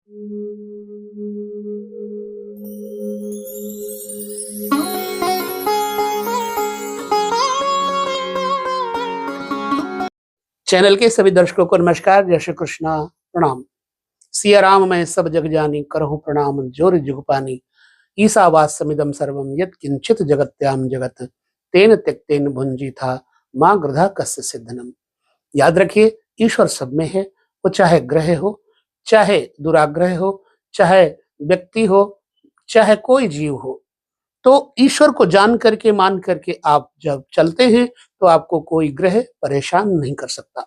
Channel के सभी दर्शकों को नमस्कार, जय श्री कृष्णा, प्रणाम। सिया राम मैं सब जग जानी, करहु प्रणाम जोर जुगपानी। ईसावास समिदम सर्वम यत् किंचित जगत्याम जगत, तेन त्यक्तेन भुंजी था माँ गृधा कस्य सिद्धनम। याद रखिए, ईश्वर सब में है। वो चाहे ग्रह हो, चाहे दुराग्रह हो, चाहे व्यक्ति हो, चाहे कोई जीव हो, तो ईश्वर को जान करके, मान करके आप जब चलते हैं तो आपको कोई ग्रह परेशान नहीं कर सकता।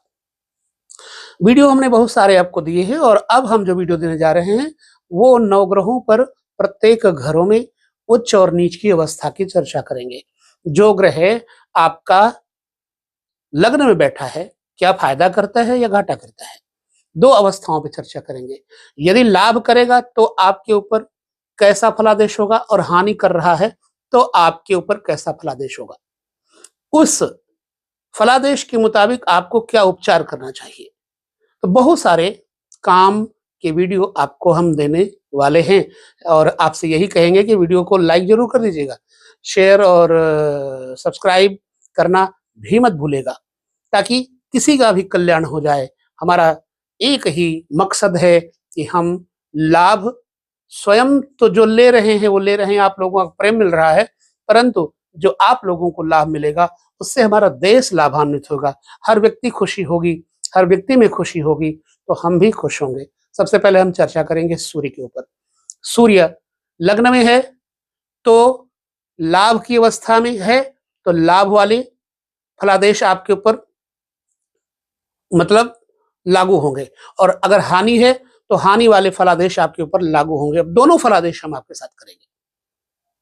वीडियो हमने बहुत सारे आपको दिए हैं और अब हम जो वीडियो देने जा रहे हैं वो नवग्रहों पर प्रत्येक घरों में उच्च और नीच की अवस्था की चर्चा करेंगे। जो ग्रह आपका लग्न में बैठा है, क्या फायदा करता है या घाटा करता है, दो अवस्थाओं पर चर्चा करेंगे। यदि लाभ करेगा तो आपके ऊपर कैसा फलादेश होगा, और हानि कर रहा है तो आपके ऊपर कैसा फलादेश होगा, उस फलादेश के मुताबिक आपको क्या उपचार करना चाहिए। तो बहुत सारे काम के वीडियो आपको हम देने वाले हैं और आपसे यही कहेंगे कि वीडियो को लाइक जरूर कर दीजिएगा, शेयर और सब्सक्राइब करना भी मत भूलेगा, ताकि किसी का भी कल्याण हो जाए। हमारा एक ही मकसद है कि हम लाभ स्वयं तो जो ले रहे हैं वो ले रहे हैं, आप लोगों का प्रेम मिल रहा है, परंतु जो आप लोगों को लाभ मिलेगा उससे हमारा देश लाभान्वित होगा, हर व्यक्ति खुशी होगी, हर व्यक्ति में खुशी होगी तो हम भी खुश होंगे। सबसे पहले हम चर्चा करेंगे सूर्य के ऊपर। सूर्य लग्न में है तो लाभ की अवस्था में है तो लाभ वाले फलादेश आपके ऊपर मतलब लागू होंगे, और अगर हानि है तो हानि वाले फलादेश आपके ऊपर लागू होंगे। अब दोनों फलादेश हम आपके साथ करेंगे,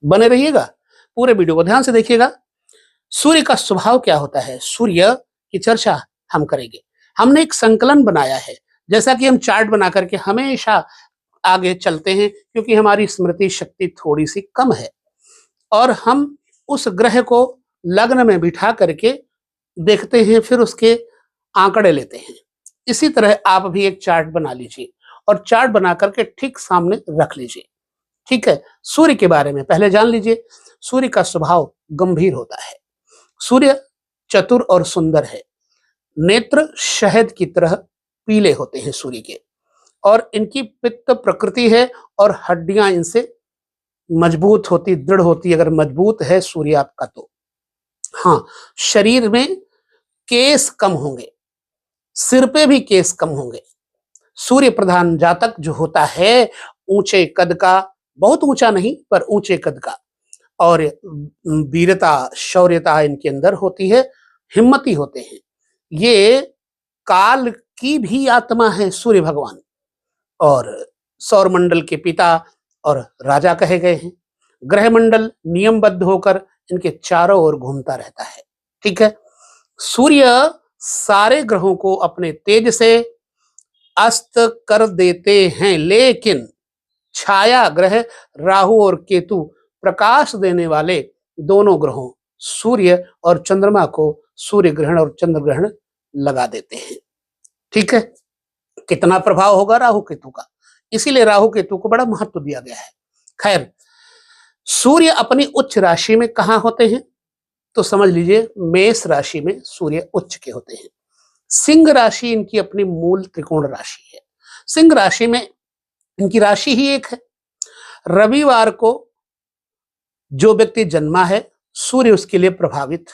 बने रहिएगा, पूरे वीडियो को ध्यान से देखिएगा। सूर्य का स्वभाव क्या होता है, सूर्य की चर्चा हम करेंगे। हमने एक संकलन बनाया है, जैसा कि हम चार्ट बना करके हमेशा आगे चलते हैं, क्योंकि हमारी स्मृति शक्ति थोड़ी सी कम है और हम उस ग्रह को लग्न में बिठा करके देखते हैं, फिर उसके आंकड़े लेते हैं। इसी तरह आप भी एक चार्ट बना लीजिए और चार्ट बना करके ठीक सामने रख लीजिए। ठीक है, सूर्य के बारे में पहले जान लीजिए। सूर्य का स्वभाव गंभीर होता है। सूर्य चतुर और सुंदर है। नेत्र शहद की तरह पीले होते हैं सूर्य के, और इनकी पित्त प्रकृति है और हड्डियां इनसे मजबूत होती, दृढ़ होती। अगर मजबूत है सूर्य आपका तो हाँ, शरीर में केस कम होंगे, सिर पे भी केस कम होंगे। सूर्य प्रधान जातक जो होता है, ऊंचे कद का, बहुत ऊंचा नहीं पर ऊंचे कद का, और वीरता शौर्यता इनके अंदर होती है, हिम्मती होते हैं। ये काल की भी आत्मा है सूर्य भगवान, और सौर मंडल के पिता और राजा कहे गए हैं। ग्रह मंडल नियमबद्ध होकर इनके चारों ओर घूमता रहता है। ठीक है, सूर्य सारे ग्रहों को अपने तेज से अस्त कर देते हैं, लेकिन छाया ग्रह राहु और केतु प्रकाश देने वाले दोनों ग्रहों सूर्य और चंद्रमा को सूर्य ग्रहण और चंद्र ग्रहण लगा देते हैं। ठीक है, कितना प्रभाव होगा राहु केतु का, इसीलिए राहु केतु को बड़ा महत्व दिया गया है। खैर, सूर्य अपनी उच्च राशि में कहां होते हैं तो समझ लीजिए मेष राशि में सूर्य उच्च के होते हैं। सिंह राशि इनकी अपनी मूल त्रिकोण राशि है। सिंह राशि में इनकी राशि ही एक है। रविवार को जो व्यक्ति जन्मा है, सूर्य उसके लिए प्रभावित,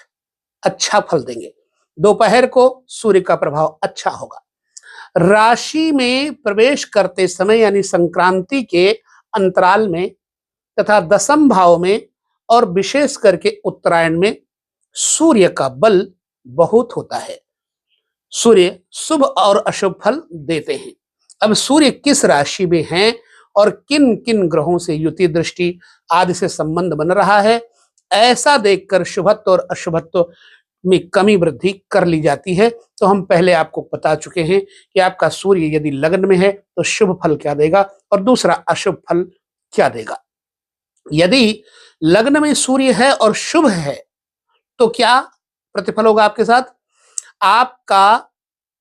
अच्छा फल देंगे। दोपहर को सूर्य का प्रभाव अच्छा होगा। राशि में प्रवेश करते समय यानी संक्रांति के अंतराल में तथा दशम भाव में और विशेष करके उत्तरायण में सूर्य का बल बहुत होता है। सूर्य शुभ और अशुभ फल देते हैं। अब सूर्य किस राशि में हैं और किन किन ग्रहों से युति दृष्टि आदि से संबंध बन रहा है, ऐसा देखकर शुभत्व और अशुभत्व में कमी वृद्धि कर ली जाती है। तो हम पहले आपको बता चुके हैं कि आपका सूर्य यदि लग्न में है तो शुभ फल क्या देगा और दूसरा अशुभ फल क्या देगा। यदि लग्न में सूर्य है और शुभ है तो क्या प्रतिफल होगा आपके साथ। आपका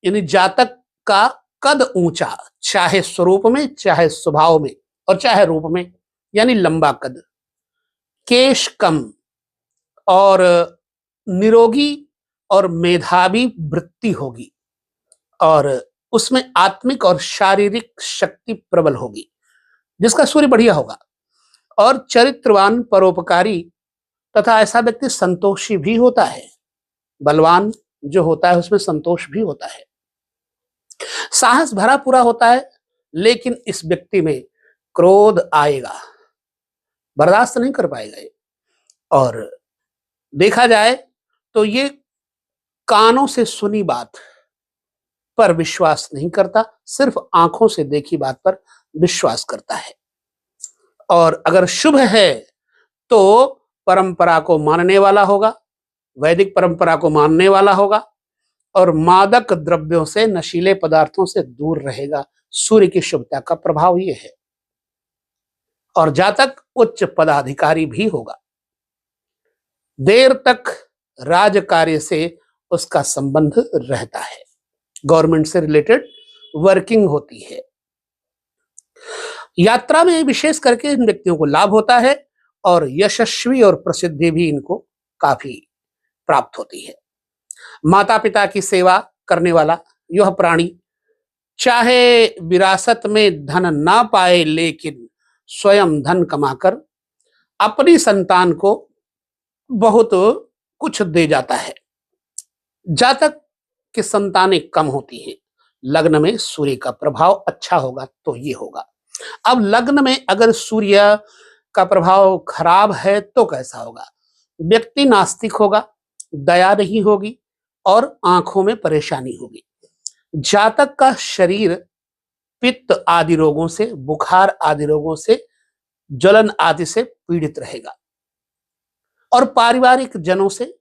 यानी जातक का कद ऊंचा, चाहे स्वरूप में, चाहे स्वभाव में और चाहे रूप में, यानी लंबा कद, केश कम और निरोगी और मेधावी वृत्ति होगी और उसमें आत्मिक और शारीरिक शक्ति प्रबल होगी, जिसका सूर्य बढ़िया होगा। और चरित्रवान, परोपकारी तथा ऐसा व्यक्ति संतोषी भी होता है। बलवान जो होता है उसमें संतोष भी होता है। साहस भरा पूरा होता है, लेकिन इस व्यक्ति में क्रोध आएगा, बर्दाश्त नहीं कर पाएगा ये। और देखा जाए तो ये कानों से सुनी बात पर विश्वास नहीं करता, सिर्फ आंखों से देखी बात पर विश्वास करता है। और अगर शुभ है तो परंपरा को मानने वाला होगा, वैदिक परंपरा को मानने वाला होगा और मादक द्रव्यों से, नशीले पदार्थों से दूर रहेगा। सूर्य की शुभता का प्रभाव यह है। और जातक उच्च पदाधिकारी भी होगा। देर तक राज कार्य से उसका संबंध रहता है, गवर्नमेंट से रिलेटेड वर्किंग होती है। यात्रा में विशेष करके इन व्यक्तियों को लाभ होता है और यशस्वी और प्रसिद्धि भी इनको काफी प्राप्त होती है। माता पिता की सेवा करने वाला यह प्राणी चाहे विरासत में धन ना पाए, लेकिन स्वयं धन कमाकर अपनी संतान को बहुत कुछ दे जाता है। जातक की संतानें कम होती हैं। लग्न में सूर्य का प्रभाव अच्छा होगा तो ये होगा। अब लग्न में अगर सूर्य का प्रभाव खराब है तो कैसा होगा? व्यक्ति नास्तिक होगा, दया नहीं होगी और आंखों में परेशानी होगी। जातक का शरीर पित्त आदि रोगों से, बुखार आदि रोगों से, ज्वलन आदि से पीड़ित रहेगा और पारिवारिक जनों से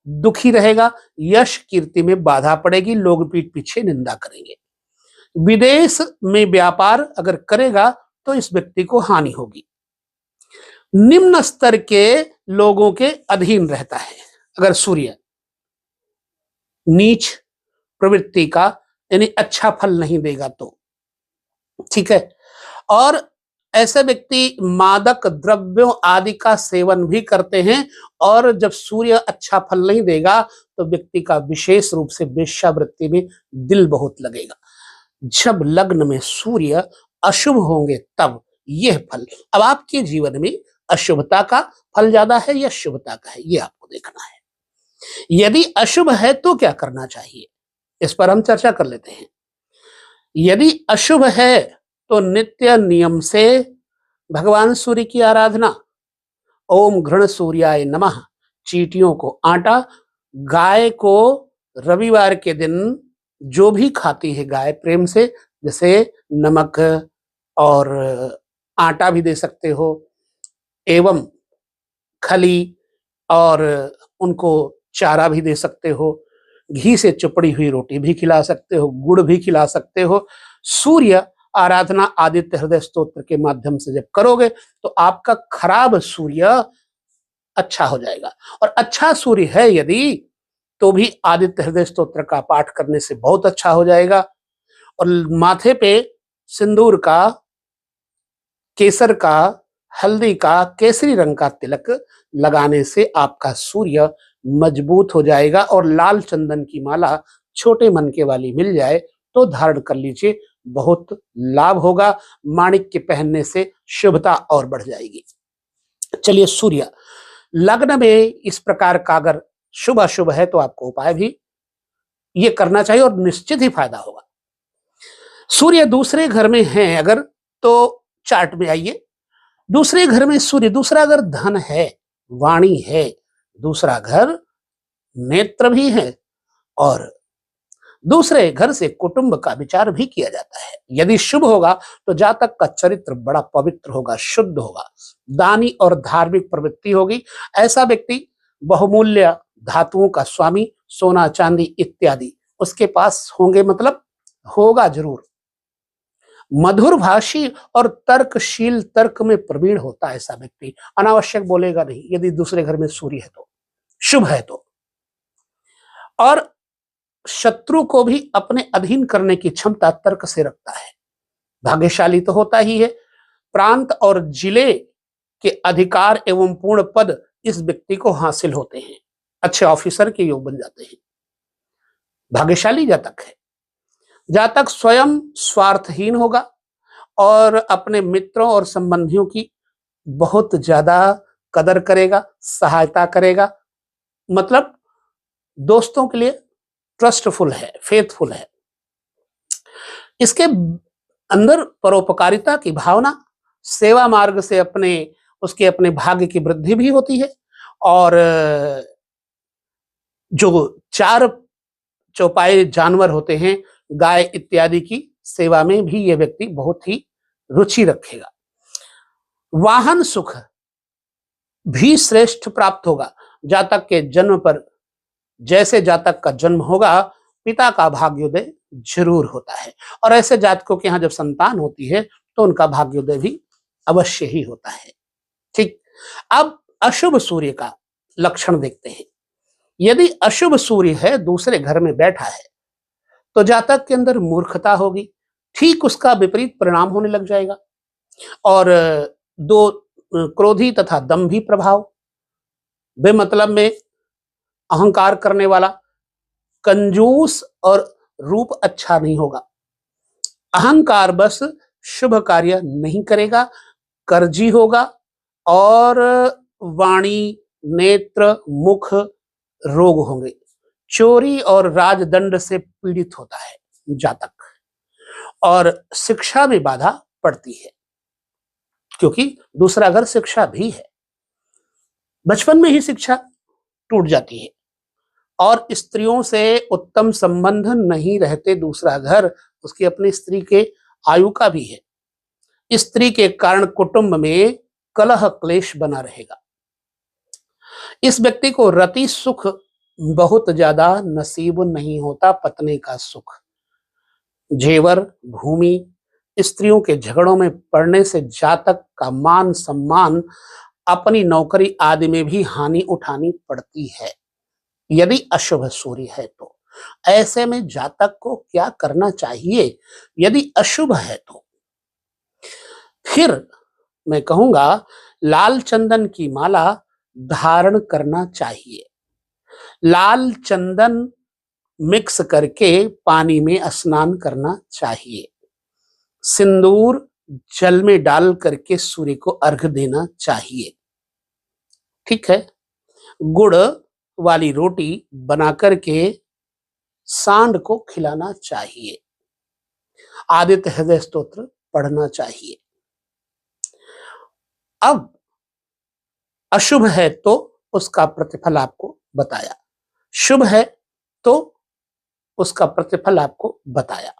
दुखी रहेगा। यश कीर्ति में बाधा पड़ेगी, लोग पीठ पीछे निंदा करेंगे। विदेश में व्यापार अगर करेगा तो इस व्यक्ति को हानि होगी। निम्न स्तर के लोगों के अधीन रहता है अगर सूर्य नीच प्रवृत्ति का, यानी अच्छा फल नहीं देगा तो ठीक है। और ऐसे व्यक्ति मादक द्रव्यों आदि का सेवन भी करते हैं और जब सूर्य अच्छा फल नहीं देगा तो व्यक्ति का विशेष रूप से वेश्यावृत्ति में दिल बहुत लगेगा। जब लग्न में सूर्य अशुभ होंगे तब यह फल। अब आपके जीवन में अशुभता का फल ज्यादा है या शुभता का है, यह आपको देखना है। यदि अशुभ है तो क्या करना चाहिए, इस पर हम चर्चा कर लेते हैं। यदि अशुभ है तो नित्य नियम से भगवान सूर्य की आराधना, ओम घृण सूर्याय नमः, चींटियों को आटा, गाय को रविवार के दिन जो भी खाती है गाय प्रेम से, जैसे नमक और आटा भी दे सकते हो, एवं खली और उनको चारा भी दे सकते हो, घी से चुपड़ी हुई रोटी भी खिला सकते हो, गुड़ भी खिला सकते हो। सूर्य आराधना आदित्य हृदय स्तोत्र के माध्यम से जब करोगे तो आपका खराब सूर्य अच्छा हो जाएगा। और अच्छा सूर्य है यदि तो भी आदित्य हृदय स्तोत्र का पाठ करने से बहुत अच्छा हो जाएगा। और माथे पे सिंदूर का, केसर का, हल्दी का, केसरी रंग का तिलक लगाने से आपका सूर्य मजबूत हो जाएगा। और लाल चंदन की माला छोटे मनके वाली मिल जाए तो धारण कर लीजिए, बहुत लाभ होगा। माणिक के पहनने से शुभता और बढ़ जाएगी। चलिए, सूर्य लग्न में इस प्रकार का अगर शुभ अशुभ है तो आपको उपाय भी ये करना चाहिए और निश्चित ही फायदा होगा। सूर्य दूसरे घर में है अगर तो चार्ट में आइए, दूसरे घर में सूर्य, दूसरा घर धन है, वाणी है, दूसरा घर नेत्र भी है और दूसरे घर से कुटुंब का विचार भी किया जाता है। यदि शुभ होगा तो जातक का चरित्र बड़ा पवित्र होगा, शुद्ध होगा, दानी और धार्मिक प्रवृत्ति होगी। ऐसा व्यक्ति बहुमूल्य धातुओं का स्वामी, सोना चांदी इत्यादि उसके पास होंगे, मतलब होगा जरूर। मधुर भाषी और तर्कशील, तर्क में प्रवीण होता है ऐसा व्यक्ति, अनावश्यक बोलेगा नहीं यदि दूसरे घर में सूर्य है तो, शुभ है तो। और शत्रु को भी अपने अधीन करने की क्षमता तर्क से रखता है। भाग्यशाली तो होता ही है। प्रांत और जिले के अधिकार एवं पूर्ण पद इस व्यक्ति को हासिल होते हैं। अच्छे ऑफिसर के योग बन जाते हैं। भाग्यशाली जातक है। जातक स्वयं स्वार्थहीन होगा और अपने मित्रों और संबंधियों की बहुत ज्यादा कदर करेगा, सहायता करेगा। मतलब दोस्तों के लिए ट्रस्टफुल है, फेथफुल है। इसके अंदर परोपकारिता की भावना, सेवा मार्ग से उसके अपने भाग्य की वृद्धि भी होती है। और जो चार चौपाई जानवर होते हैं, गाय इत्यादि की सेवा में भी यह व्यक्ति बहुत ही रुचि रखेगा। वाहन सुख भी श्रेष्ठ प्राप्त होगा। जातक के जन्म पर जैसे जातक का जन्म होगा, पिता का भाग्योदय जरूर होता है। और ऐसे जातकों के यहाँ जब संतान होती है तो उनका भाग्योदय भी अवश्य ही होता है। ठीक, अब अशुभ सूर्य का लक्षण देखते हैं। यदि अशुभ सूर्य है, दूसरे घर में बैठा है, तो जातक के अंदर मूर्खता होगी। ठीक उसका विपरीत परिणाम होने लग जाएगा। और दो क्रोधी तथा दंभी प्रभाव, बेमतलब में अहंकार करने वाला, कंजूस और रूप अच्छा नहीं होगा। अहंकार बस शुभ कार्य नहीं करेगा, कर्जी होगा और वाणी, नेत्र, मुख रोग होंगे। चोरी और राजदंड से पीड़ित होता है जातक। और शिक्षा में बाधा पड़ती है, क्योंकि दूसरा घर शिक्षा भी है। बचपन में ही शिक्षा टूट जाती है और स्त्रियों से उत्तम संबंध नहीं रहते। दूसरा घर उसकी अपनी स्त्री के आयु का भी है। स्त्री के कारण कुटुंब में कलह क्लेश बना रहेगा। इस व्यक्ति को रति सुख बहुत ज्यादा नसीब नहीं होता। पत्नी का सुख, जेवर, भूमि, स्त्रियों के झगड़ों में पड़ने से जातक का मान सम्मान, अपनी नौकरी आदि में भी हानि उठानी पड़ती है, यदि अशुभ सूर्य है तो। ऐसे में जातक को क्या करना चाहिए यदि अशुभ है तो? फिर मैं कहूंगा लाल चंदन की माला धारण करना चाहिए। लाल चंदन मिक्स करके पानी में स्नान करना चाहिए। सिंदूर जल में डाल करके सूर्य को अर्घ्य देना चाहिए। ठीक है। गुड़ वाली रोटी बना करके सांड को खिलाना चाहिए। आदित्य हृदय स्तोत्र पढ़ना चाहिए। अब अशुभ है तो उसका प्रतिफल आपको बताया, शुभ है तो उसका प्रतिफल आपको बताया।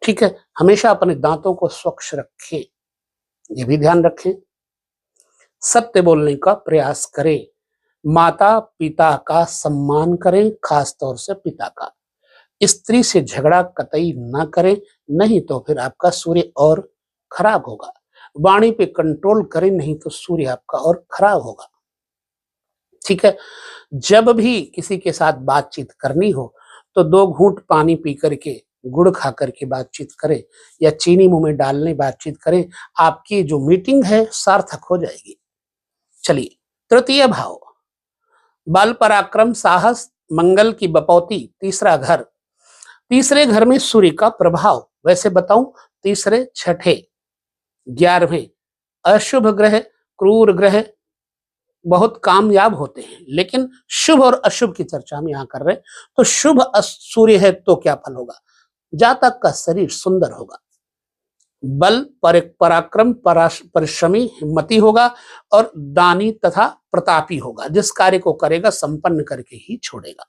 ठीक है। हमेशा अपने दांतों को स्वच्छ रखें, ये भी ध्यान रखें। सत्य बोलने का प्रयास करें। माता पिता का सम्मान करें, खास तौर से पिता का। स्त्री से झगड़ा कतई ना करें, नहीं तो फिर आपका सूर्य और खराब होगा। वाणी पे कंट्रोल करें, नहीं तो सूर्य आपका और खराब होगा। ठीक है। जब भी किसी के साथ बातचीत करनी हो तो 2 घूंट पानी पी करके, गुड़ खा करके बातचीत करें या चीनी मुंह में डालने बातचीत करें। आपकी जो मीटिंग है सार्थक हो जाएगी। चलिए, तृतीय भाव, बल पराक्रम साहस मंगल की बपौती, तीसरा घर। तीसरे घर में सूर्य का प्रभाव, वैसे बताऊं तीसरे, छठे, 11वें अशुभ ग्रह, क्रूर ग्रह बहुत कामयाब होते हैं। लेकिन शुभ और अशुभ की चर्चा हम यहां कर रहे हैं। तो शुभ सूर्य है तो क्या फल होगा? जातक का शरीर सुंदर होगा, बल पराक्रम परिश्रमी हिम्मती होगा और दानी तथा प्रतापी होगा। जिस कार्य को करेगा संपन्न करके ही छोड़ेगा।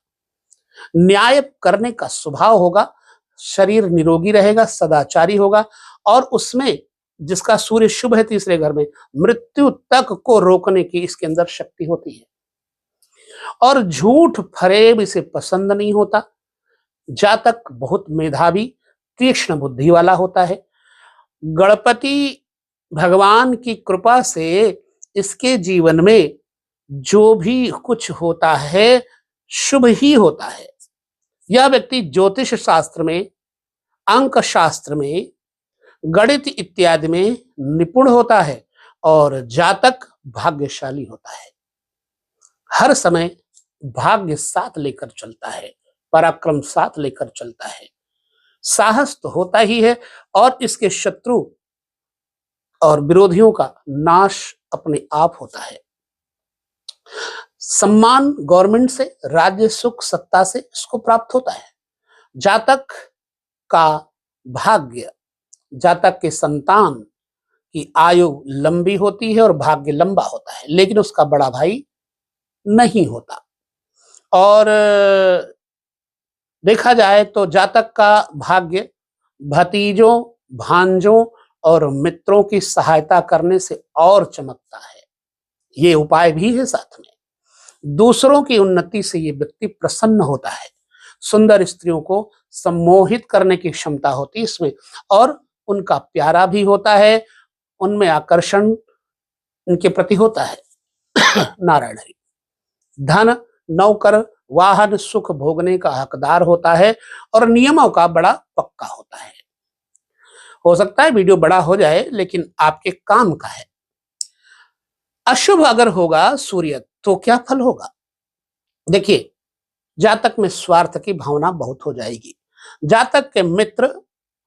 न्याय करने का स्वभाव होगा, शरीर निरोगी रहेगा, सदाचारी होगा और उसमें जिसका सूर्य शुभ है तीसरे घर में, मृत्यु तक को रोकने की इसके अंदर शक्ति होती है। और झूठ फरेब इसे पसंद नहीं होता। जातक बहुत मेधावी, तीक्ष्ण बुद्धि वाला होता है। गणपति भगवान की कृपा से इसके जीवन में जो भी कुछ होता है शुभ ही होता है। यह व्यक्ति ज्योतिष शास्त्र में, अंक शास्त्र में, गणित इत्यादि में निपुण होता है और जातक भाग्यशाली होता है। हर समय भाग्य साथ लेकर चलता है, पराक्रम साथ लेकर चलता है। साहस तो होता ही है और इसके शत्रु और विरोधियों का नाश अपने आप होता है। सम्मान गवर्नमेंट से, राज्य सुख सत्ता से इसको प्राप्त होता है। जातक का भाग्य, जातक के संतान की आयु लंबी होती है और भाग्य लंबा होता है, लेकिन उसका बड़ा भाई नहीं होता। और देखा जाए तो जातक का भाग्य भतीजों, भांजों और मित्रों की सहायता करने से और चमकता है। ये उपाय भी है साथ में। दूसरों की उन्नति से ये व्यक्ति प्रसन्न होता है। सुंदर स्त्रियों को सम्मोहित करने की क्षमता होती है इसमें और उनका प्यारा भी होता है, उनमें आकर्षण उनके प्रति होता है। नारायण हरि। धन, नौकर, वाहन, सुख भोगने का हकदार होता है और नियमों का बड़ा पक्का होता है। हो सकता है वीडियो बड़ा हो जाए, लेकिन आपके काम का है। अशुभ अगर होगा सूर्य तो क्या फल होगा? देखिए, जातक में स्वार्थ की भावना बहुत हो जाएगी। जातक के मित्र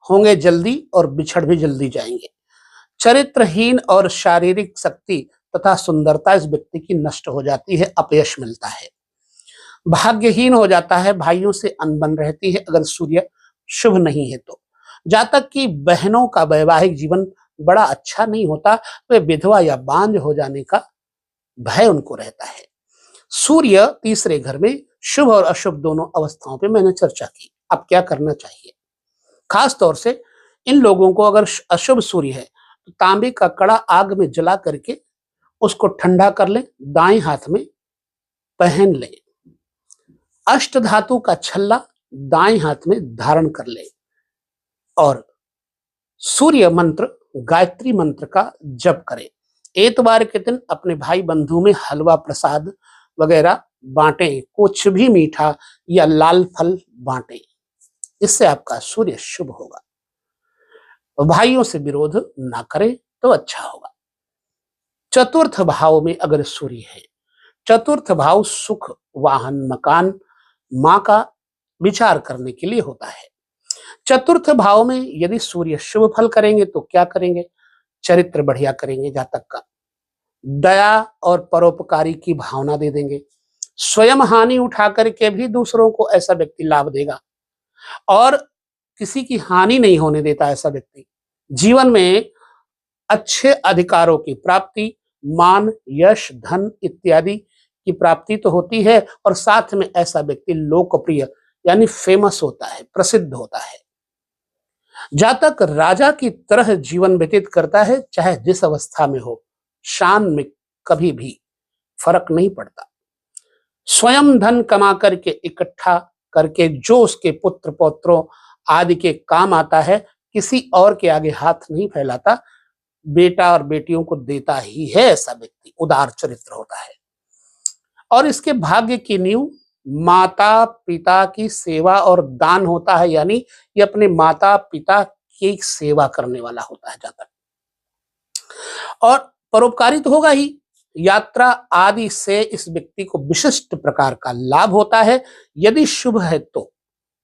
होंगे जल्दी और बिछड़ भी जल्दी जाएंगे। चरित्रहीन और शारीरिक शक्ति तथा सुंदरता इस व्यक्ति की नष्ट हो जाती है, अपयश मिलता है। भाग्यहीन हो जाता है, भाइयों से अनबन रहती है अगर सूर्य शुभ नहीं है तो। जातक की बहनों का वैवाहिक जीवन बड़ा अच्छा नहीं होता, वे विधवा या बांझ हो जाने का भय उनको रहता है। सूर्य तीसरे घर में शुभ और अशुभ दोनों अवस्थाओं पे मैंने चर्चा की। अब क्या करना चाहिए? खास तौर से इन लोगों को अगर अशुभ सूर्य है तो तांबे का कड़ा आग में जला करके उसको ठंडा कर लें, दाएं हाथ में पहन लें। अष्ट धातु का छल्ला दाएं हाथ में धारण कर लें और सूर्य मंत्र, गायत्री मंत्र का जप करें। एतवार के दिन अपने भाई बंधु में हलवा प्रसाद वगैरह बांटें, कुछ भी मीठा या लाल फल बांटें। इससे आपका सूर्य शुभ होगा। तो भाइयों से विरोध ना करें तो अच्छा होगा। चतुर्थ भाव में अगर सूर्य है, चतुर्थ भाव सुख, वाहन, मकान, मां का विचार करने के लिए होता है। चतुर्थ भाव में यदि सूर्य शुभ फल करेंगे तो क्या करेंगे? चरित्र बढ़िया करेंगे जातक का, दया और परोपकारी की भावना दे देंगे। स्वयं हानि उठा करके भी दूसरों को ऐसा व्यक्ति लाभ देगा और किसी की हानि नहीं होने देता ऐसा व्यक्ति। जीवन में अच्छे अधिकारों की प्राप्ति, मान, यश, धन इत्यादि की प्राप्ति तो होती है और साथ में ऐसा व्यक्ति लोकप्रिय यानी फेमस होता है, प्रसिद्ध होता है। जातक राजा की तरह जीवन व्यतीत करता है, चाहे जिस अवस्था में हो, शान में कभी भी फर्क नहीं पड़ता। स्वयं धन कमा करके इकट्ठा करके जो उसके पुत्र पौत्रों आदि के काम आता है, किसी और के आगे हाथ नहीं फैलाता, बेटा और बेटियों को देता ही है। ऐसा व्यक्ति उदार चरित्र होता है और इसके भाग्य की नींव माता पिता की सेवा और दान होता है, यानी ये अपने माता पिता की सेवा करने वाला होता है जातक। और परोपकारी तो होगा ही, यात्रा आदि से इस व्यक्ति को विशिष्ट प्रकार का लाभ होता है यदि शुभ है तो।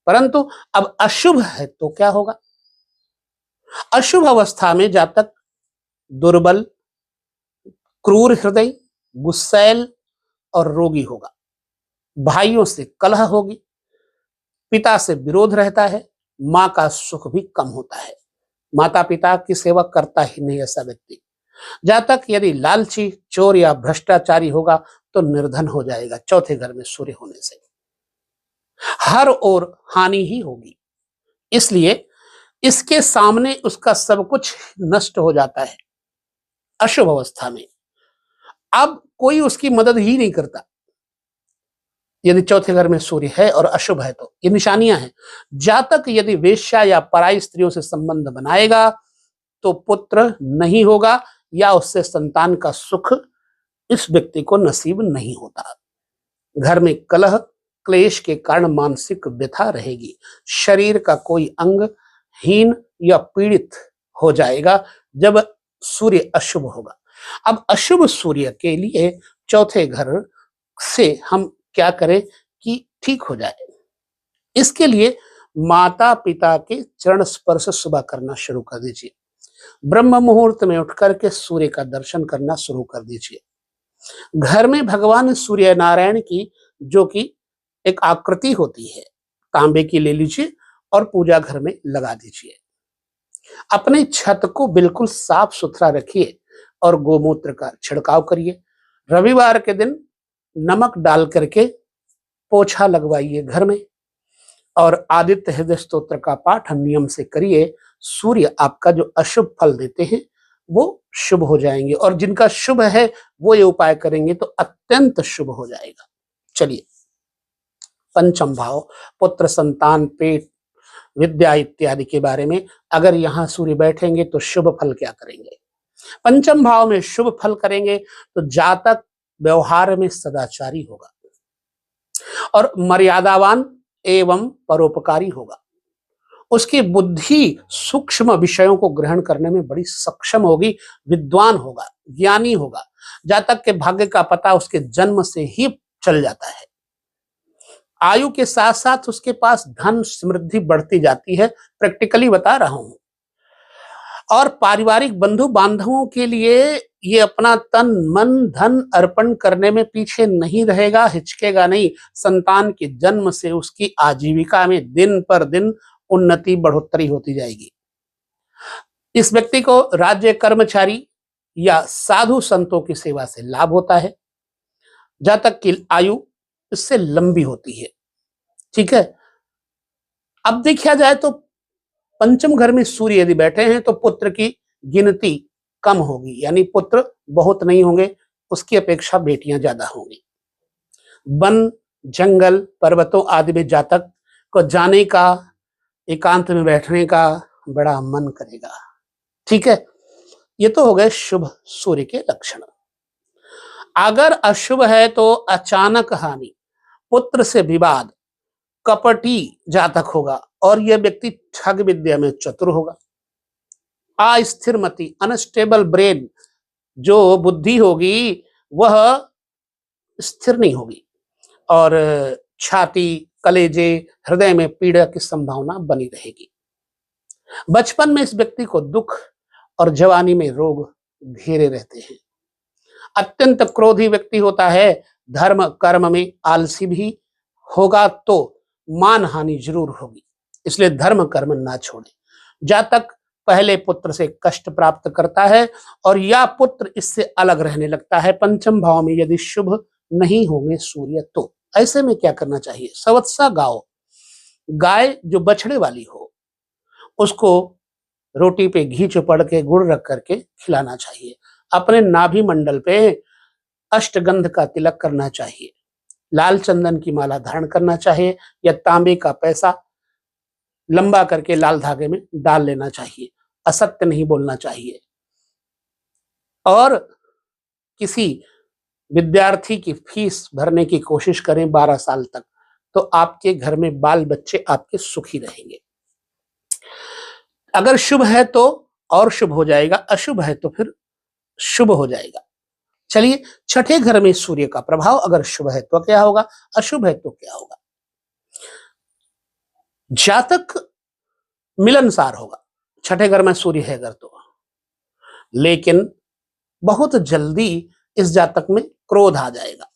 परंतु अब अशुभ है तो क्या होगा? अशुभ अवस्था में जातक दुर्बल, क्रूर हृदय, गुस्सैल और रोगी होगा। भाइयों से कलह होगी, पिता से विरोध रहता है, मां का सुख भी कम होता है। माता पिता की सेवा करता ही नहीं ऐसा व्यक्ति। जातक यदि लालची, चोर या भ्रष्टाचारी होगा तो निर्धन हो जाएगा चौथे घर में सूर्य होने से। हर ओर हानि ही होगी, इसलिए इसके सामने उसका सब कुछ नष्ट हो जाता है अशुभ अवस्था में। अब कोई उसकी मदद ही नहीं करता यदि चौथे घर में सूर्य है और अशुभ है तो। ये निशानियां हैं। जातक यदि वेश्या या पराई स्त्रियों से संबंध बनाएगा तो पुत्र नहीं होगा या उससे संतान का सुख इस व्यक्ति को नसीब नहीं होता। घर में कलह, क्लेश के कारण मानसिक व्यथा रहेगी। शरीर का कोई अंग हीन या पीड़ित हो जाएगा जब सूर्य अशुभ होगा। अब अशुभ सूर्य के लिए चौथे घर से हम क्या करें कि ठीक हो जाए? इसके लिए माता पिता के चरण स्पर्श सुबह करना शुरू कर दीजिए। ब्रह्म मुहूर्त में उठ करके सूर्य का दर्शन करना शुरू कर दीजिए। घर में भगवान सूर्य नारायण की जो कि एक आकृति होती है, तांबे की ले लीजिए और पूजा घर में लगा दीजिए। अपने छत को बिल्कुल साफ सुथरा रखिए और गोमूत्र का छिड़काव करिए। रविवार के दिन नमक डाल करके पोछा लगवाइए घर में और आदित्य हृदय स्तोत्र का पाठ नियम से करिए। सूर्य आपका जो अशुभ फल देते हैं वो शुभ हो जाएंगे और जिनका शुभ है वो ये उपाय करेंगे तो अत्यंत शुभ हो जाएगा। चलिए, पंचम भाव, पुत्र, संतान, पेट, विद्या इत्यादि के बारे में अगर यहाँ सूर्य बैठेंगे तो शुभ फल क्या करेंगे? पंचम भाव में शुभ फल करेंगे तो जातक व्यवहार में सदाचारी होगा और मर्यादावान एवं परोपकारी होगा। उसकी बुद्धि सूक्ष्म विषयों को ग्रहण करने में बड़ी सक्षम होगी, विद्वान होगा, ज्ञानी होगा। जातक के भाग्य का पता उसके जन्म से ही चल जाता है। आयु के साथ साथ उसके पास धन समृद्धि बढ़ती जाती है, प्रैक्टिकली बता रहा हूं। और पारिवारिक बंधु बांधवों के लिए ये अपना तन मन धन अर्पण करने में पीछे नहीं रहेगा, हिचकेगा नहीं। संतान के जन्म से उसकी आजीविका में दिन पर दिन उन्नति बढ़ोतरी होती जाएगी। इस व्यक्ति को राज्य कर्मचारी या साधु संतों की सेवा से लाभ होता है। जातक की आयु इससे लंबी होती है। ठीक है, अब देखा जाए तो पंचम घर में सूर्य यदि बैठे हैं तो पुत्र की गिनती कम होगी, यानी पुत्र बहुत नहीं होंगे, उसकी अपेक्षा बेटियां ज्यादा होंगी। वन जंगल पर्वतों आदि में जातक को जाने का, एकांत में बैठने का बड़ा मन करेगा। ठीक है, ये तो हो गए शुभ सूर्य के लक्षण। अगर अशुभ है तो अचानक हानि, पुत्र से विवाद, कपटी जातक होगा और यह व्यक्ति ठग विद्या में चतुर होगा। अस्थिर मति, अनस्टेबल ब्रेन, जो बुद्धि होगी वह स्थिर नहीं होगी और छाती, कलेजे, हृदय में पीड़ा की संभावना बनी रहेगी। बचपन में इस व्यक्ति को दुख और जवानी में रोग घेरे रहते हैं। अत्यंत क्रोधी व्यक्ति होता है। धर्म कर्म में आलसी भी होगा तो मान हानि जरूर होगी, इसलिए धर्म कर्म ना छोड़े। जातक पहले पुत्र से कष्ट प्राप्त करता है और या पुत्र इससे अलग रहने लगता है। पंचम भाव में यदि शुभ नहीं होंगे सूर्य तो ऐसे में क्या करना चाहिए? सवत्सा गाओ, गाय जो बछड़े वाली हो उसको रोटी पे घी चुपड़ के गुड़ रख करके खिलाना चाहिए। अपने नाभि मंडल पे अष्टगंध का तिलक करना चाहिए। लाल चंदन की माला धारण करना चाहिए या तांबे का पैसा लंबा करके लाल धागे में डाल लेना चाहिए। असत्य नहीं बोलना चाहिए और किसी विद्यार्थी की फीस भरने की कोशिश करें 12 साल तक, तो आपके घर में बाल बच्चे आपके सुखी रहेंगे। अगर शुभ है तो और शुभ हो जाएगा, अशुभ है तो फिर शुभ हो जाएगा। चलिए, छठे घर में सूर्य का प्रभाव, अगर शुभ है तो क्या होगा, अशुभ है तो क्या होगा? जातक मिलनसार होगा, छठे घर में सूर्य है अगर तो, लेकिन बहुत जल्दी इस जातक में क्रोध आ जाएगा।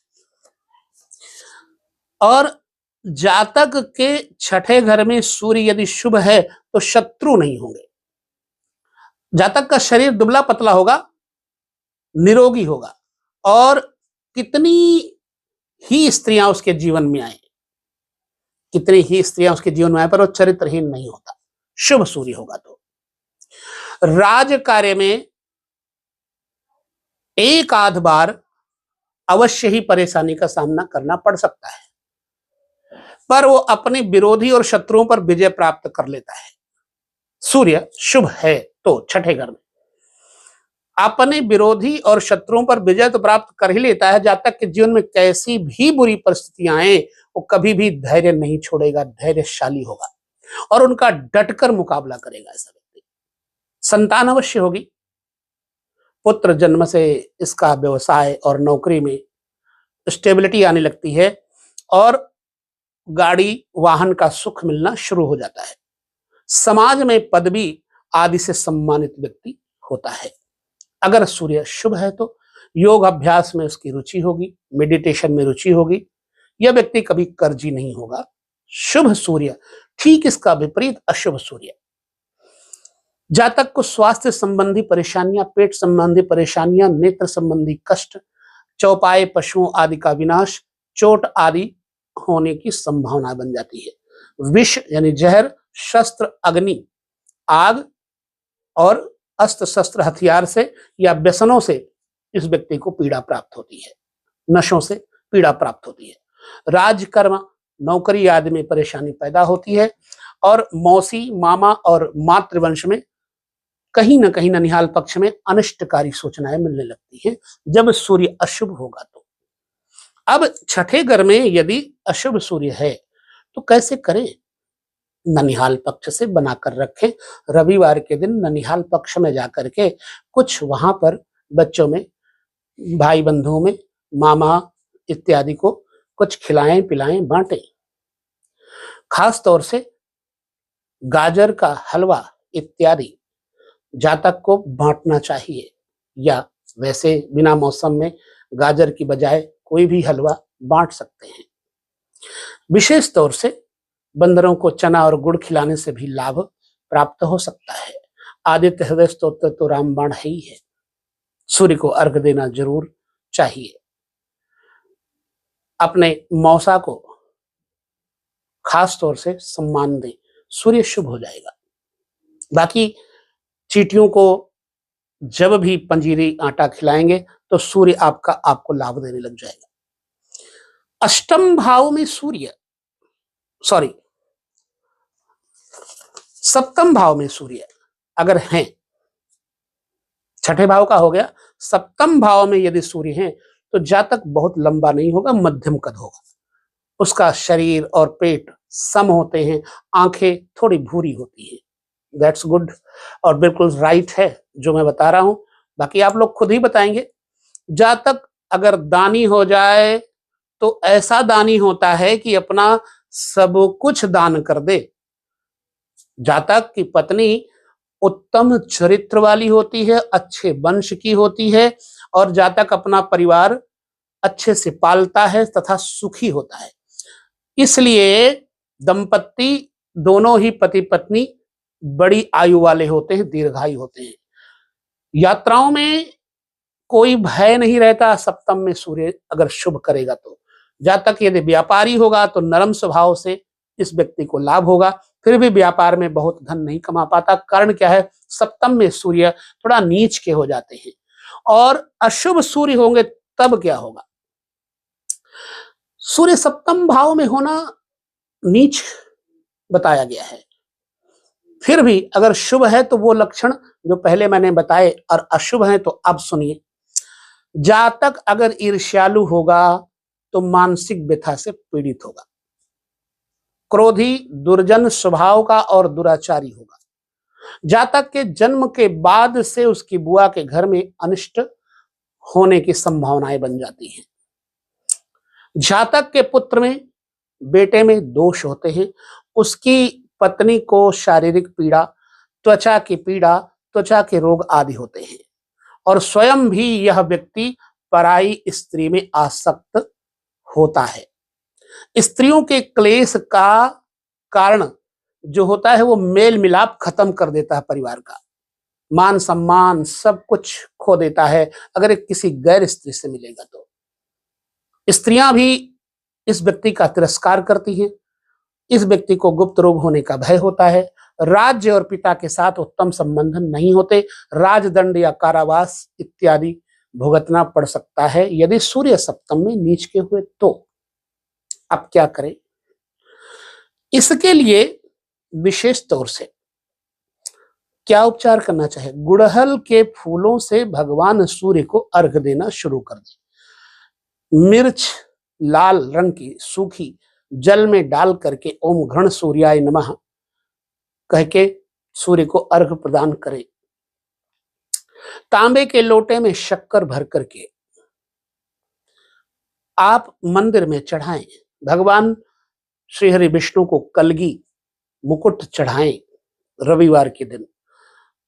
और जातक के छठे घर में सूर्य यदि शुभ है तो शत्रु नहीं होंगे। जातक का शरीर दुबला पतला होगा, निरोगी होगा और कितनी ही स्त्रियां उसके जीवन में आए, कितनी ही स्त्रियां उसके जीवन में आए, पर वो चरित्रहीन नहीं होता, शुभ सूर्य होगा तो। राज कार्य में एक आध बार अवश्य ही परेशानी का सामना करना पड़ सकता है, पर वो अपने विरोधी और शत्रुओं पर विजय प्राप्त कर लेता है। सूर्य शुभ है तो छठे घर में अपने विरोधी और शत्रुओं पर विजय तो प्राप्त कर ही लेता है। जातक के जीवन में कैसी भी बुरी परिस्थितियां आए वो कभी भी धैर्य नहीं छोड़ेगा, धैर्यशाली होगा और उनका डटकर मुकाबला करेगा ऐसा व्यक्ति। संतान अवश्य होगी, पुत्र जन्म से इसका व्यवसाय और नौकरी में स्टेबिलिटी आने लगती है और गाड़ी वाहन का सुख मिलना शुरू हो जाता है। समाज में पदवी आदि से सम्मानित व्यक्ति होता है। अगर सूर्य शुभ है तो योग अभ्यास में उसकी रुचि होगी, मेडिटेशन में रुचि होगी। यह व्यक्ति कभी कर्जी नहीं होगा। शुभ सूर्य, ठीक इसका विपरीत अशुभ सूर्य। जातक को स्वास्थ्य संबंधी परेशानियां, पेट संबंधी परेशानियां, नेत्र संबंधी कष्ट, चौपाए पशुओं आदि का विनाश, चोट आदि होने की संभावना बन जाती है। विष यानी जहर, शस्त्र, अग्नि, आग और अस्त्र शस्त्र हथियार से या व्यसनों से इस व्यक्ति को पीड़ा प्राप्त होती है, नशों से पीड़ा प्राप्त होती है। राजकर्म, नौकरी आदि में परेशानी पैदा होती है और मौसी, मामा और मातृवंश में कहीं न कहीं ननिहाल पक्ष में अनिष्टकारी सूचनाएं मिलने लगती हैं जब सूर्य अशुभ होगा तो। अब छठे घर में यदि अशुभ सूर्य है तो कैसे करें? ननिहाल पक्ष से बनाकर रखें। रविवार के दिन ननिहाल पक्ष में जाकर के कुछ वहां पर बच्चों में, भाई बंधुओं में, मामा इत्यादि को कुछ खिलाएं, पिलाएं, बांटें। खास तौर से गाजर का हलवा इत्यादि जातक को बांटना चाहिए, या वैसे बिना मौसम में गाजर की बजाय कोई भी हलवा बांट सकते हैं। विशेष तौर से बंदरों को चना और गुड़ खिलाने से भी लाभ प्राप्त हो सकता है। आदित्य हृदय स्तोत्र तो रामबाण है ही है। सूर्य को अर्घ देना जरूर चाहिए। अपने मौसा को खास तौर से सम्मान दें, सूर्य शुभ हो जाएगा। बाकी चींटियों को जब भी पंजीरी आटा खिलाएंगे तो सूर्य आपको लाभ देने लग जाएगा। अष्टम भाव में सूर्य, सप्तम भाव में सूर्य अगर हैं, छठे भाव का हो गया, सप्तम भाव में यदि सूर्य हैं तो जातक बहुत लंबा नहीं होगा, मध्यम कद होगा। उसका शरीर और पेट सम होते हैं, आंखें थोड़ी भूरी होती हैं। दैट्स गुड और बिल्कुल राइट है जो मैं बता रहा हूं। बाकी आप लोग खुद ही बताएंगे। जातक अगर दानी हो जाए तो ऐसा दानी होता है कि अपना सब कुछ दान कर दे। जातक की पत्नी उत्तम चरित्र वाली होती है, अच्छे वंश की होती है और जातक अपना परिवार अच्छे से पालता है तथा सुखी होता है। इसलिए दंपत्ति दोनों ही पति पत्नी बड़ी आयु वाले होते हैं, दीर्घायु होते हैं। यात्राओं में कोई भय नहीं रहता। सप्तम में सूर्य अगर शुभ करेगा तो जातक यदि व्यापारी होगा तो नरम स्वभाव से इस व्यक्ति को लाभ होगा, फिर भी व्यापार में बहुत धन नहीं कमा पाता। कारण क्या है? सप्तम में सूर्य थोड़ा नीच के हो जाते हैं। और अशुभ सूर्य होंगे तब क्या होगा? सूर्य सप्तम भाव में होना नीच बताया गया है। फिर भी अगर शुभ है तो वो लक्षण जो पहले मैंने बताए, और अशुभ है तो अब सुनिए। जातक अगर ईर्ष्यालु होगा तो मानसिक व्यथा से पीड़ित होगा, क्रोधी, दुर्जन स्वभाव का और दुराचारी होगा। जातक के जन्म के बाद से उसकी बुआ के घर में अनिष्ट होने की संभावनाएं बन जाती हैं। जातक के पुत्र में, बेटे में दोष होते हैं। उसकी पत्नी को शारीरिक पीड़ा, त्वचा की पीड़ा, त्वचा के रोग आदि होते हैं और स्वयं भी यह व्यक्ति पराई स्त्री में आसक्त होता है। स्त्रियों के क्लेश का कारण जो होता है वो मेल मिलाप खत्म कर देता है, परिवार का मान सम्मान सब कुछ खो देता है अगर एक किसी गैर स्त्री से मिलेगा तो। स्त्रियां भी इस व्यक्ति का तिरस्कार करती हैं। इस व्यक्ति को गुप्त रोग होने का भय होता है। राज्य और पिता के साथ उत्तम संबंध नहीं होते। राजदंड या कारावास इत्यादि भुगतना पड़ सकता है यदि सूर्य सप्तम में नीच के हुए तो। अब क्या करें? इसके लिए विशेष तौर से क्या उपचार करना चाहिए? गुड़हल के फूलों से भगवान सूर्य को अर्घ देना शुरू कर दें। मिर्च लाल रंग की सूखी जल में डाल करके ओम घृण सूर्याय नमः कह के सूर्य को अर्घ प्रदान करें। तांबे के लोटे में शक्कर भर करके आप मंदिर में चढ़ाएं। भगवान श्री हरि विष्णु को कलगी मुकुट चढ़ाएं। रविवार के दिन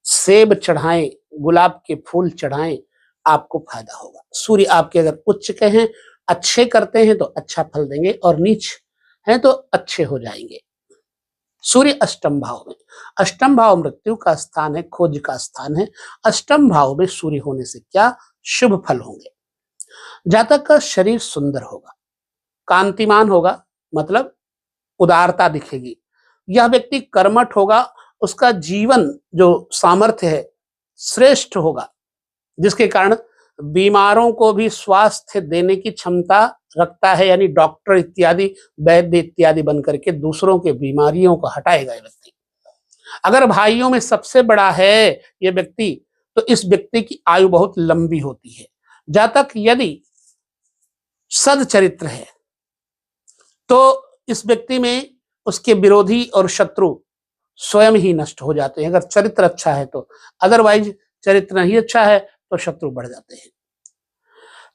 सेब चढ़ाएं, गुलाब के फूल चढ़ाएं, आपको फायदा होगा। सूर्य आपके अगर उच्च के हैं, अच्छे करते हैं तो अच्छा फल देंगे, और नीच हैं तो अच्छे हो जाएंगे। सूर्य अष्टम भाव में, अष्टम भाव मृत्यु का स्थान है, खोज का स्थान है। अष्टम भाव में सूर्य होने से क्या शुभ फल होंगे? जातक का शरीर सुंदर होगा, कांतिमान होगा, मतलब उदारता दिखेगी। यह व्यक्ति कर्मठ होगा, उसका जीवन जो सामर्थ्य है श्रेष्ठ होगा, जिसके कारण बीमारों को भी स्वास्थ्य देने की क्षमता रखता है, यानी डॉक्टर इत्यादि, वैद्य इत्यादि बनकर के दूसरों के बीमारियों को हटाएगा ये व्यक्ति। अगर भाइयों में सबसे बड़ा है ये व्यक्ति, तो इस व्यक्ति की आयु बहुत लंबी होती है। जातक यदि सद्चरित्र है तो इस व्यक्ति में उसके विरोधी और शत्रु स्वयं ही नष्ट हो जाते हैं, अगर चरित्र अच्छा है तो। अदरवाइज चरित्र नहीं अच्छा है तो शत्रु बढ़ जाते हैं।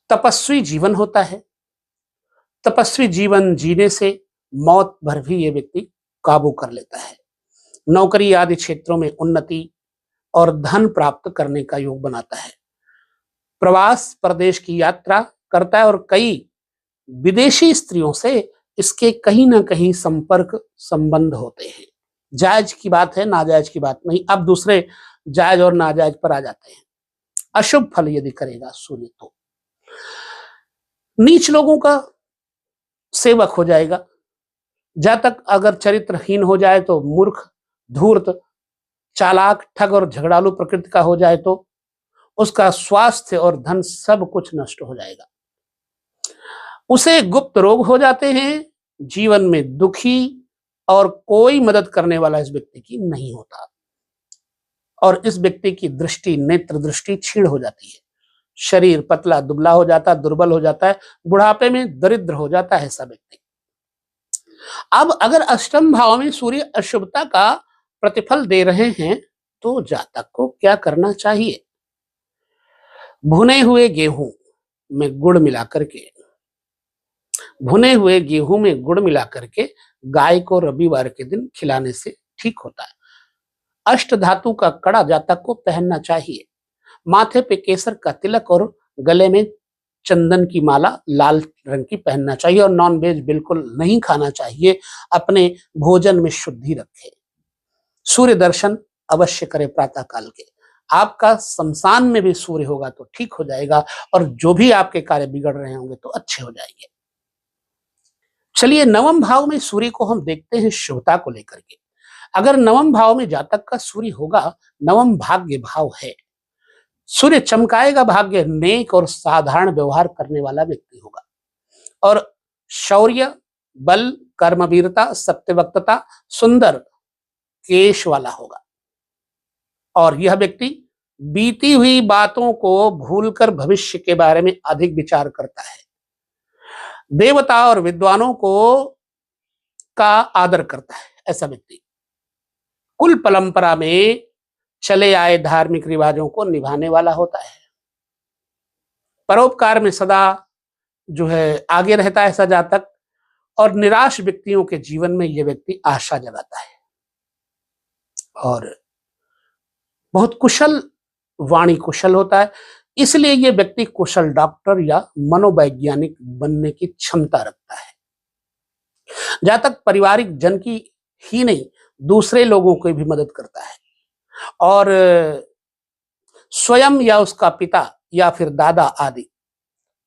तपस्वी जीवन होता है। तपस्वी जीवन जीने से मौत भर भी ये व्यक्ति काबू कर लेता है। नौकरी आदि क्षेत्रों में उन्नति और धन प्राप्त करने का योग बनाता है। प्रवास प्रदेश की यात्रा करता है, और कई विदेशी स्त्रियों से इसके कहीं ना कहीं संपर्क संबंध होते हैं। जायज की बात है, नाजायज की बात नहीं। अब दूसरे जायज और नाजायज पर आ जाते हैं। अशुभ फल यदि करेगा सूर्य तो नीच लोगों का सेवक हो जाएगा। जातक अगर चरित्रहीन हो जाए तो मूर्ख, धूर्त, चालाक, ठग और झगड़ालू प्रकृति का हो जाए तो उसका स्वास्थ्य और धन सब कुछ नष्ट हो जाएगा। उसे गुप्त रोग हो जाते हैं, जीवन में दुखी, और कोई मदद करने वाला इस व्यक्ति की नहीं होता, और इस व्यक्ति की दृष्टि, नेत्र दृष्टि क्षीण हो जाती है। शरीर पतला दुबला हो जाता है, दुर्बल हो जाता है, बुढ़ापे में दरिद्र हो जाता है ऐसा व्यक्ति। अब अगर अष्टम भाव में सूर्य अशुभता का प्रतिफल दे रहे हैं तो जातक को क्या करना चाहिए? भुने हुए गेहूं में गुड़ मिलाकर के, भुने हुए गेहूं में गुड़ मिला करके गाय को रविवार के दिन खिलाने से ठीक होता है। अष्ट धातु का कड़ा जातक को पहनना चाहिए। माथे पे केसर का तिलक और गले में चंदन की माला लाल रंग की पहनना चाहिए, और नॉन वेज बिल्कुल नहीं खाना चाहिए। अपने भोजन में शुद्धि रखें। सूर्य दर्शन अवश्य करें प्रातः काल के। आपका शमशान में भी सूर्य होगा तो ठीक हो जाएगा, और जो भी आपके कार्य बिगड़ रहे होंगे तो अच्छे हो जाएंगे। चलिए, नवम भाव में सूर्य को हम देखते हैं शुभता को लेकर के। अगर नवम भाव में जातक का सूर्य होगा, नवम भाग्य भाव है। सूर्य चमकाएगा भाग्य, नेक और साधारण व्यवहार करने वाला व्यक्ति होगा, और शौर्य, बल, कर्मवीरता, सत्यवक्तता, सुंदर केश वाला होगा। और यह व्यक्ति बीती हुई बातों को भूलकर भविष्य के बारे में अधिक विचार करता है। देवता और विद्वानों को का आदर करता है ऐसा व्यक्ति। कुल परंपरा में चले आए धार्मिक रिवाजों को निभाने वाला होता है। परोपकार में सदा जो है आगे रहता है ऐसा जातक, और निराश व्यक्तियों के जीवन में यह व्यक्ति आशा जगाता है। और बहुत कुशल, वाणी कुशल होता है, इसलिए यह व्यक्ति कुशल डॉक्टर या मनोवैज्ञानिक बनने की क्षमता रखता है। जातक पारिवारिक जन की ही नहीं, दूसरे लोगों की भी मदद करता है, और स्वयं या उसका पिता या फिर दादा आदि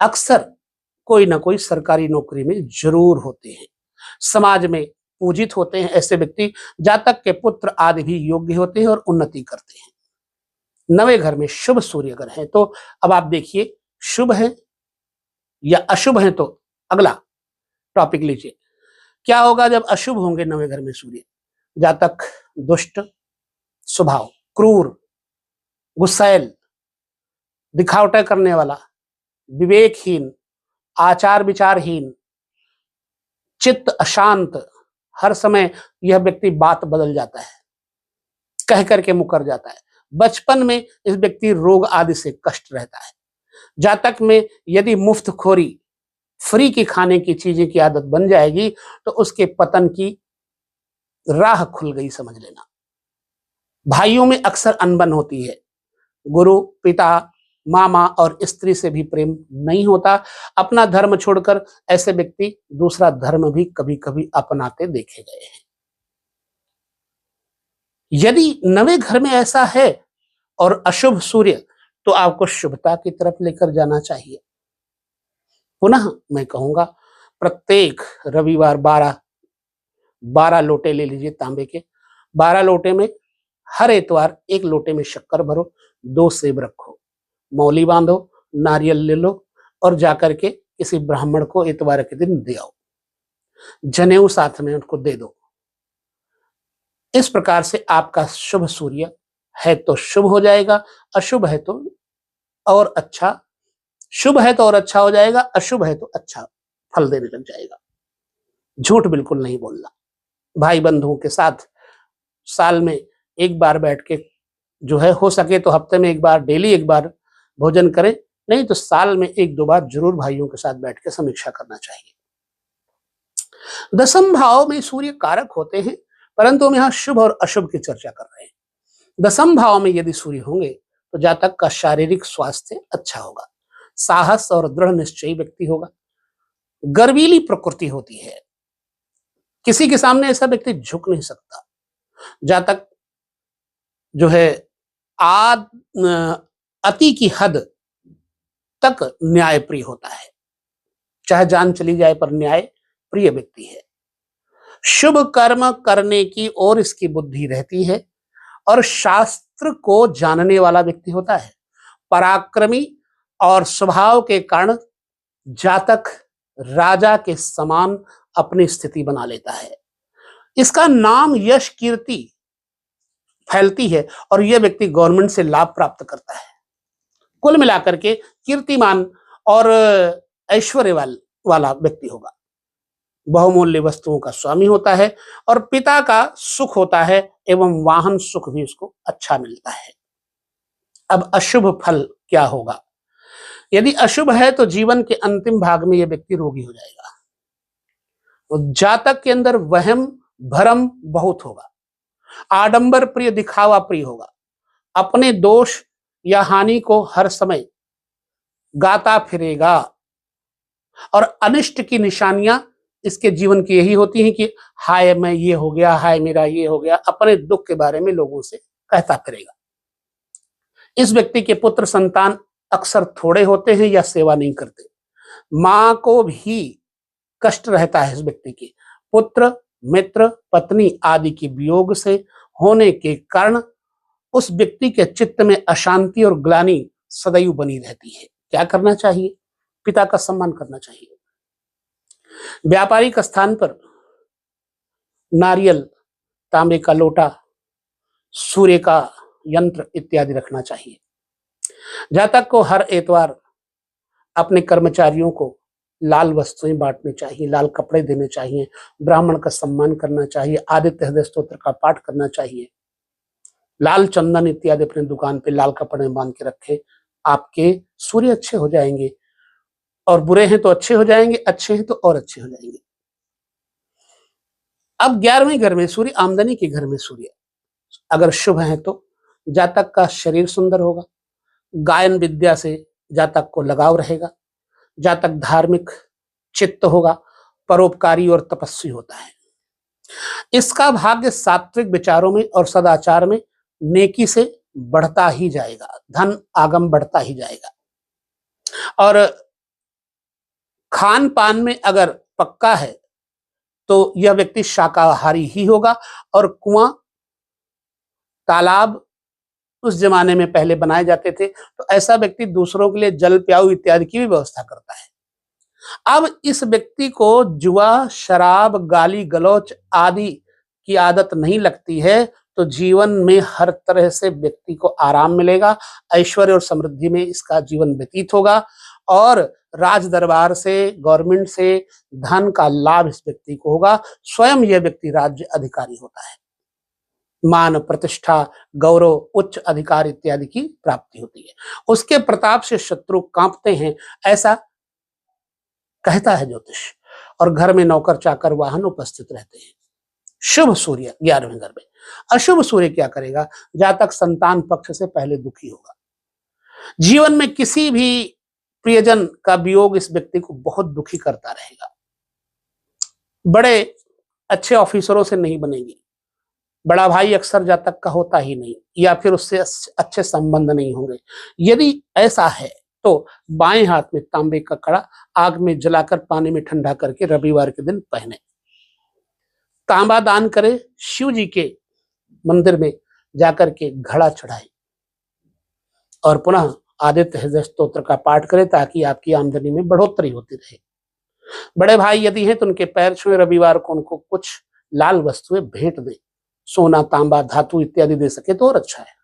अक्सर कोई ना कोई सरकारी नौकरी में जरूर होते हैं। समाज में पूजित होते हैं ऐसे व्यक्ति। जातक के पुत्र आदि भी योग्य होते हैं और उन्नति करते हैं। नवे घर में शुभ सूर्य अगर है तो अब आप देखिए शुभ है या अशुभ है, तो अगला टॉपिक लीजिए। क्या होगा जब अशुभ होंगे नवे घर में सूर्य? जातक दुष्ट स्वभाव, क्रूर, गुस्सैल, दिखावटा करने वाला, विवेकहीन, आचार विचारहीन, चित्त अशांत, हर समय यह व्यक्ति बात बदल जाता है, कह करके मुकर जाता है। बचपन में इस व्यक्ति रोग आदि से कष्ट रहता है। जातक में यदि मुफ्तखोरी, फ्री की खाने की चीजें की आदत बन जाएगी तो उसके पतन की राह खुल गई समझ लेना। भाइयों में अक्सर अनबन होती है। गुरु, पिता, मामा और स्त्री से भी प्रेम नहीं होता। अपना धर्म छोड़कर ऐसे व्यक्ति दूसरा धर्म भी कभी कभी अपनाते देखे गए हैं। यदि नवे घर में ऐसा है और अशुभ सूर्य, तो आपको शुभता की तरफ लेकर जाना चाहिए। पुनः मैं कहूंगा, प्रत्येक रविवार 12 लोटे ले लीजिए तांबे के। 12 लोटे में हर एतवार 1 लोटे में शक्कर भरो, 2 सेब रखो, मौली बांधो, नारियल ले लो और जाकर के किसी ब्राह्मण को एतवार के दिन दे आओ। जनेऊ साथ में उनको दे दो। इस प्रकार से आपका शुभ सूर्य है तो शुभ हो जाएगा, अशुभ है तो और अच्छा, शुभ है तो और अच्छा हो जाएगा, अशुभ है तो अच्छा फल देने लग जाएगा। झूठ बिल्कुल नहीं बोलना। भाई बंधुओं के साथ साल में एक बार बैठ के जो है, हो सके तो हफ्ते में एक बार, डेली एक बार भोजन करें, नहीं तो साल में 1-2 बार जरूर भाइयों के साथ बैठ के समीक्षा करना चाहिए। दसम भाव में सूर्य कारक होते हैं, परंतु हम यहाँ शुभ और अशुभ की चर्चा कर रहे हैं। दसम भाव में यदि सूर्य होंगे तो जातक का शारीरिक स्वास्थ्य अच्छा होगा, साहस और दृढ़ निश्चयी व्यक्ति होगा, गर्वीली प्रकृति होती है, किसी के सामने ऐसा व्यक्ति झुक नहीं सकता। जातक जो है अति की हद तक न्याय प्रिय होता है, चाहे जान चली जाए पर न्याय प्रिय व्यक्ति है। शुभ कर्म करने की ओर इसकी बुद्धि रहती है और शास्त्र को जानने वाला व्यक्ति होता है। पराक्रमी और स्वभाव के कारण जातक राजा के समान अपनी स्थिति बना लेता है। इसका नाम, यश, कीर्ति फैलती है और यह व्यक्ति गवर्नमेंट से लाभ प्राप्त करता है। कुल मिलाकर के कीर्तिमान और ऐश्वर्य वाला व्यक्ति होगा। बहुमूल्य वस्तुओं का स्वामी होता है और पिता का सुख होता है एवं वाहन सुख भी उसको अच्छा मिलता है। अब अशुभ फल क्या होगा? यदि अशुभ है तो जीवन के अंतिम भाग में यह व्यक्ति रोगी हो जाएगा। तो जातक के अंदर वहम भरम बहुत होगा, आडंबर प्रिय, दिखावा प्रिय होगा, अपने दोष या हानि को हर समय गाता फिरेगा और अनिष्ट की निशानियां इसके जीवन की यही होती हैं कि हाय मैं ये हो गया, हाय मेरा ये हो गया, अपने दुख के बारे में लोगों से कहता फिरेगा। इस व्यक्ति के पुत्र संतान अक्सर थोड़े होते हैं या सेवा नहीं करते। मां को भी कष्ट रहता है इस व्यक्ति की। पुत्र, मित्र, पत्नी आदि की वियोग से होने के कारण उस व्यक्ति के चित्त में अशांति और ग्लानि सदैव बनी रहती है। क्या करना चाहिए? पिता का सम्मान करना चाहिए। व्यापारिक स्थान पर नारियल, तांबे का लोटा, सूर्य का यंत्र इत्यादि रखना चाहिए। जातक को हर एतवार अपने कर्मचारियों को लाल वस्तुएं बांटनी चाहिए, लाल कपड़े देने चाहिए, ब्राह्मण का सम्मान करना चाहिए, आदित्य हृदय स्तोत्र का पाठ करना चाहिए, लाल चंदन इत्यादि अपने दुकान पे लाल कपड़े बांध के रखे। आपके सूर्य अच्छे हो जाएंगे और बुरे हैं तो अच्छे हो जाएंगे, अच्छे हैं तो और अच्छे हो जाएंगे। अब 11वें घर में सूर्य, आमदनी के घर में सूर्य अगर शुभ है तो जातक का शरीर सुंदर होगा, गायन विद्या से जातक को लगाव रहेगा, जातक धार्मिक चित्त होगा, परोपकारी और तपस्वी होता है। इसका भाग्य सात्विक विचारों में और सदाचार में नेकी से बढ़ता ही जाएगा, धन आगम बढ़ता ही जाएगा। और खान पान में अगर पक्का है तो यह व्यक्ति शाकाहारी ही होगा और कुआं, तालाब उस जमाने में पहले बनाए जाते थे तो ऐसा व्यक्ति दूसरों के लिए जल प्याऊ इत्यादि की भी व्यवस्था करता है। अब इस व्यक्ति को जुआ, शराब, गाली गलौच आदि की आदत नहीं लगती है तो जीवन में हर तरह से व्यक्ति को आराम मिलेगा, ऐश्वर्य और समृद्धि में इसका जीवन व्यतीत होगा और राज दरबार से, गवर्नमेंट से धन का लाभ इस व्यक्ति को होगा। स्वयं यह व्यक्ति राज्य अधिकारी होता है। मान, प्रतिष्ठा, गौरव, उच्च अधिकार इत्यादि की प्राप्ति होती है। उसके प्रताप से शत्रु कांपते हैं, ऐसा कहता है ज्योतिष। और घर में नौकर चाकर वाहन उपस्थित रहते हैं। शुभ सूर्य 11वें घर में। अशुभ सूर्य क्या करेगा? जातक संतान पक्ष से पहले दुखी होगा। जीवन में किसी भी प्रियजन का वियोग इस व्यक्ति को बहुत दुखी करता रहेगा। बड़े अच्छे ऑफिसरों से नहीं बनेगी। बड़ा भाई अक्सर जातक का होता ही नहीं, या फिर उससे अच्छे संबंध नहीं होंगे। यदि ऐसा है तो बाएं हाथ में तांबे का कड़ा आग में जलाकर पानी में ठंडा करके रविवार के दिन पहने। तांबा दान करे, शिव जी के मंदिर में जाकर के घड़ा चढ़ाए और पुनः आदित्य हृदय स्तोत्र का पाठ करें ताकि आपकी आमदनी में बढ़ोतरी होती रहे। बड़े भाई यदि हैं तो उनके पैर छुए, रविवार को उनको कुछ लाल वस्तुएं भेंट दें। सोना, तांबा, धातु इत्यादि दे सके तो और अच्छा है।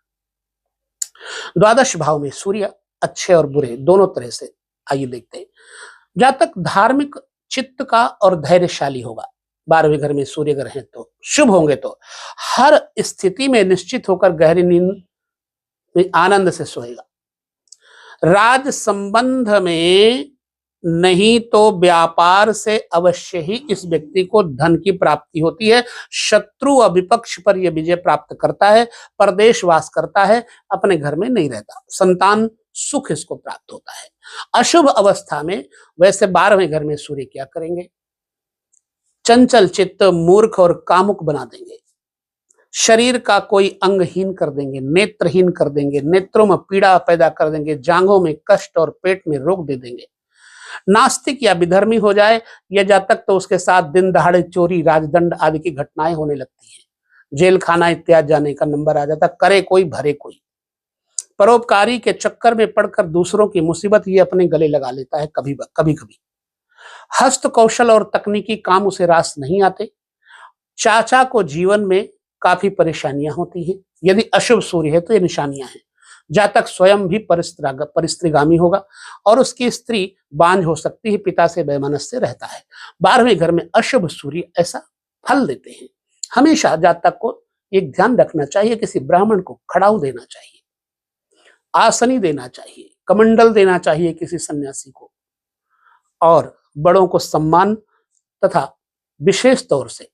द्वादश भाव में सूर्य अच्छे और बुरे दोनों तरह से। आइए देखते हैं। जातक धार्मिक चित्त का और धैर्यशाली होगा। 12वें घर में सूर्य ग्रह हैं तो शुभ होंगे तो हर स्थिति में निश्चित होकर गहरी नींद में आनंद से सोएगा। राज संबंध में नहीं तो व्यापार से अवश्य ही इस व्यक्ति को धन की प्राप्ति होती है। शत्रु और विपक्ष पर यह विजय प्राप्त करता है। परदेश वास करता है, अपने घर में नहीं रहता। संतान सुख इसको प्राप्त होता है। अशुभ अवस्था में वैसे 12वें घर में सूर्य क्या करेंगे? चंचल चित्त, मूर्ख और कामुक बना देंगे। शरीर का कोई अंगहीन कर देंगे, नेत्रहीन कर देंगे, नेत्रों में पीड़ा पैदा कर देंगे, जांघों में कष्ट और पेट में रोग दे देंगे। नास्तिक या विधर्मी हो जाए यह जातक तो उसके साथ दिन दहाड़े चोरी, राजदंड आदि की घटनाएं होने लगती हैं। जेल खाना इत्यादि जाने का नंबर आ जाता। करे कोई भरे कोई। परोपकारी के चक्कर में पड़कर दूसरों की मुसीबत ये अपने गले लगा लेता है कभी कभी। हस्त कौशल और तकनीकी काम उसे रास नहीं आते। चाचा को जीवन में काफी परेशानियां होती हैं। यदि अशुभ सूर्य है तो ये निशानियां हैं। जातक स्वयं भी परिस्त्रीगामी होगा और उसकी स्त्री बांझ हो सकती है, पिता से वैमनस्य रहता है। 12वें घर में अशुभ सूर्य ऐसा फल देते हैं। हमेशा जातक को एक ध्यान रखना चाहिए, किसी ब्राह्मण को खड़ाऊ देना चाहिए, आसनी देना चाहिए, कमंडल देना चाहिए किसी सन्यासी को, और बड़ों को सम्मान तथा विशेष तौर से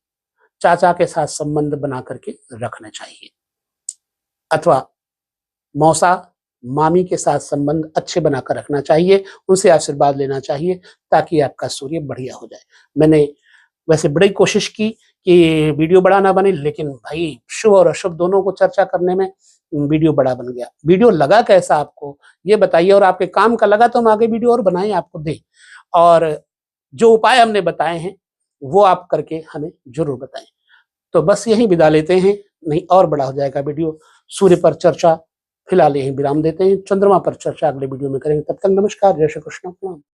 चाचा के साथ संबंध बना करके रखना चाहिए, अथवा मौसा मामी के साथ संबंध अच्छे बनाकर रखना चाहिए, उनसे आशीर्वाद लेना चाहिए ताकि आपका सूर्य बढ़िया हो जाए। मैंने वैसे बड़ी कोशिश की कि वीडियो बड़ा ना बने, लेकिन भाई शुभ और अशुभ दोनों को चर्चा करने में वीडियो बड़ा बन गया। वीडियो लगा कैसा आपको ये बताइए, और आपके काम का लगा तो हम आगे वीडियो और बनाएं आपको दें, और जो उपाय हमने बताए हैं वो आप करके हमें जरूर बताएं। तो बस यही विदा लेते हैं, नहीं और बड़ा हो जाएगा वीडियो। सूर्य पर चर्चा फिलहाल यही विराम देते हैं, चंद्रमा पर चर्चा अगले वीडियो में करेंगे। तब तक नमस्कार, जय श्री कृष्ण, प्रणाम।